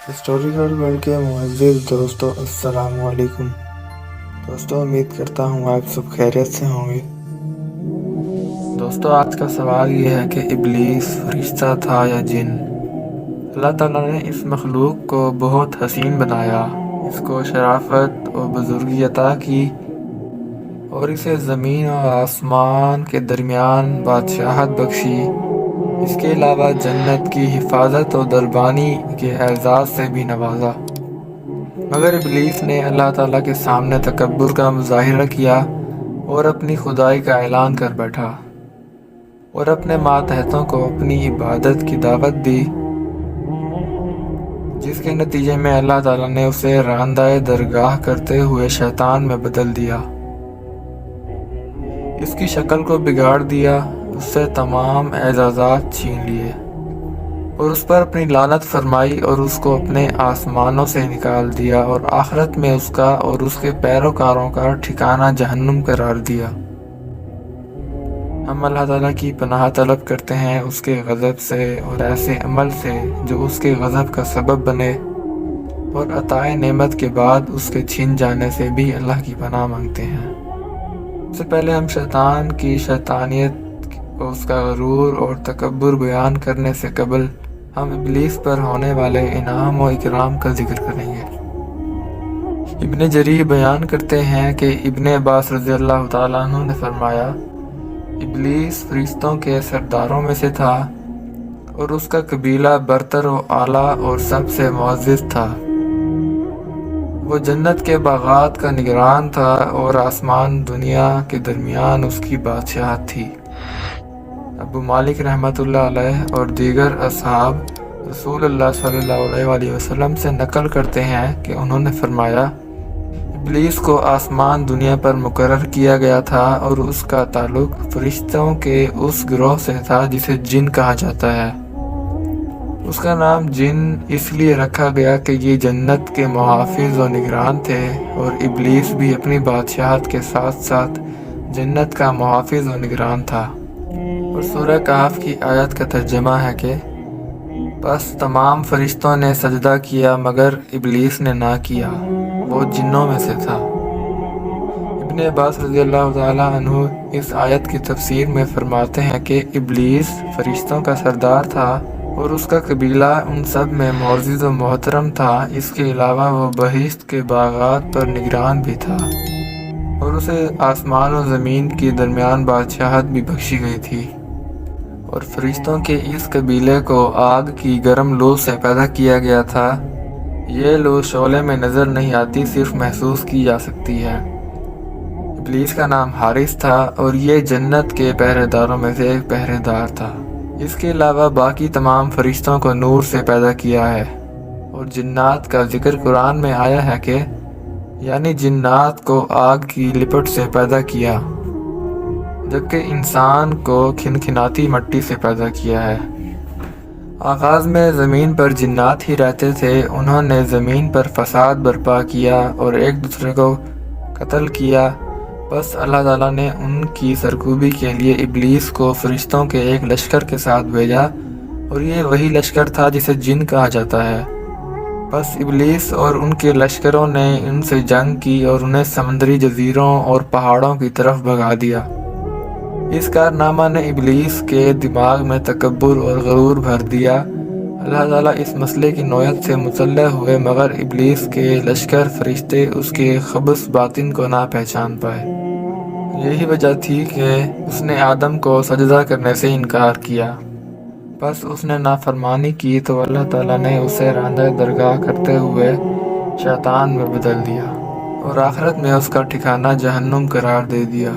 Historical world کے معزز دوستوں السلام علیکم دوستوں، امید کرتا ہوں آپ سب خیریت سے ہوں گے۔ دوستوں، آج کا سوال یہ ہے کہ ابلیس فرشتہ تھا یا جن؟ اللہ تعالیٰ نے اس مخلوق کو بہت حسین بنایا، اس کو شرافت اور بزرگی عطا کی اور اسے زمین اور آسمان کے درمیان بادشاہت بخشی۔ اس کے علاوہ جنت کی حفاظت اور دربانی کے اعزاز سے بھی نوازا، مگر ابلیس نے اللہ تعالیٰ کے سامنے تکبر کا مظاہرہ کیا اور اپنی خدائی کا اعلان کر بیٹھا اور اپنے ماتحتوں کو اپنی عبادت کی دعوت دی، جس کے نتیجے میں اللہ تعالیٰ نے اسے راندہ درگاہ کرتے ہوئے شیطان میں بدل دیا، اس کی شکل کو بگاڑ دیا، اس سے تمام اعزازات چھین لیے اور اس پر اپنی لعنت فرمائی اور اس کو اپنے آسمانوں سے نکال دیا اور آخرت میں اس کا اور اس کے پیروکاروں کا ٹھکانہ جہنم قرار دیا۔ ہم اللہ تعالیٰ کی پناہ طلب کرتے ہیں اس کے غضب سے اور ایسے عمل سے جو اس کے غضب کا سبب بنے، اور عطائے نعمت کے بعد اس کے چھن جانے سے بھی اللہ کی پناہ مانگتے ہیں۔ سب سے پہلے ہم شیطان کی شیطانیت کو، اس کا غرور اور تکبر بیان کرنے سے قبل ہم ابلیس پر ہونے والے انعام و اکرام کا ذکر کریں گے۔ ابن جریر بیان کرتے ہیں کہ ابن عباس رضی اللہ تعالیٰ عنہ نے فرمایا، ابلیس فرشتوں کے سرداروں میں سے تھا اور اس کا قبیلہ برتر و اعلیٰ اور سب سے معزز تھا۔ وہ جنت کے باغات کا نگران تھا اور آسمان دنیا کے درمیان اس کی بادشاہت تھی۔ ابو مالک رحمۃ اللہ علیہ اور دیگر اصحاب رسول اللہ صلی اللہ علیہ وآلہ وسلم سے نقل کرتے ہیں کہ انہوں نے فرمایا، ابلیس کو آسمان دنیا پر مقرر کیا گیا تھا اور اس کا تعلق فرشتوں کے اس گروہ سے تھا جسے جن کہا جاتا ہے۔ اس کا نام جن اس لیے رکھا گیا کہ یہ جنت کے محافظ و نگران تھے، اور ابلیس بھی اپنی بادشاہت کے ساتھ ساتھ جنت کا محافظ و نگران تھا۔ اور سورہ کہف کی آیت کا ترجمہ ہے کہ بس تمام فرشتوں نے سجدہ کیا مگر ابلیس نے نہ کیا، وہ جنوں میں سے تھا۔ ابن عباس رضی اللہ تعالیٰ عنہ اس آیت کی تفسیر میں فرماتے ہیں کہ ابلیس فرشتوں کا سردار تھا اور اس کا قبیلہ ان سب میں معزز و محترم تھا، اس کے علاوہ وہ بہشت کے باغات پر نگران بھی تھا اور اسے آسمان و زمین کے درمیان بادشاہت بھی بخشی گئی تھی۔ اور فرشتوں کے اس قبیلے کو آگ کی گرم لو سے پیدا کیا گیا تھا۔ یہ لو شعلے میں نظر نہیں آتی، صرف محسوس کی جا سکتی ہے۔ ابلیس کا نام حارث تھا اور یہ جنت کے پہرے داروں میں سے ایک پہرے دار تھا۔ اس کے علاوہ باقی تمام فرشتوں کو نور سے پیدا کیا ہے، اور جنات کا ذکر قرآن میں آیا ہے کہ یعنی جنات کو آگ کی لپٹ سے پیدا کیا، جبکہ انسان کو کھنکھناتی مٹی سے پیدا کیا ہے۔ آغاز میں زمین پر جنات ہی رہتے تھے، انہوں نے زمین پر فساد برپا کیا اور ایک دوسرے کو قتل کیا، بس اللہ تعالیٰ نے ان کی سرکوبی کے لیے ابلیس کو فرشتوں کے ایک لشکر کے ساتھ بھیجا، اور یہ وہی لشکر تھا جسے جن کہا جاتا ہے۔ بس ابلیس اور ان کے لشکروں نے ان سے جنگ کی اور انہیں سمندری جزیروں اور پہاڑوں کی طرف بھگا دیا۔ اس کارنامہ نے ابلیس کے دماغ میں تکبر اور غرور بھر دیا۔ اللہ تعالیٰ اس مسئلے کی نوعیت سے مطلع ہوئے، مگر ابلیس کے لشکر فرشتے اس کے خبث باطن کو نہ پہچان پائے۔ یہی وجہ تھی کہ اس نے آدم کو سجدہ کرنے سے انکار کیا، بس اس نے نافرمانی کی تو اللہ تعالیٰ نے اسے راندہ درگاہ کرتے ہوئے شیطان میں بدل دیا اور آخرت میں اس کا ٹھکانہ جہنم قرار دے دیا۔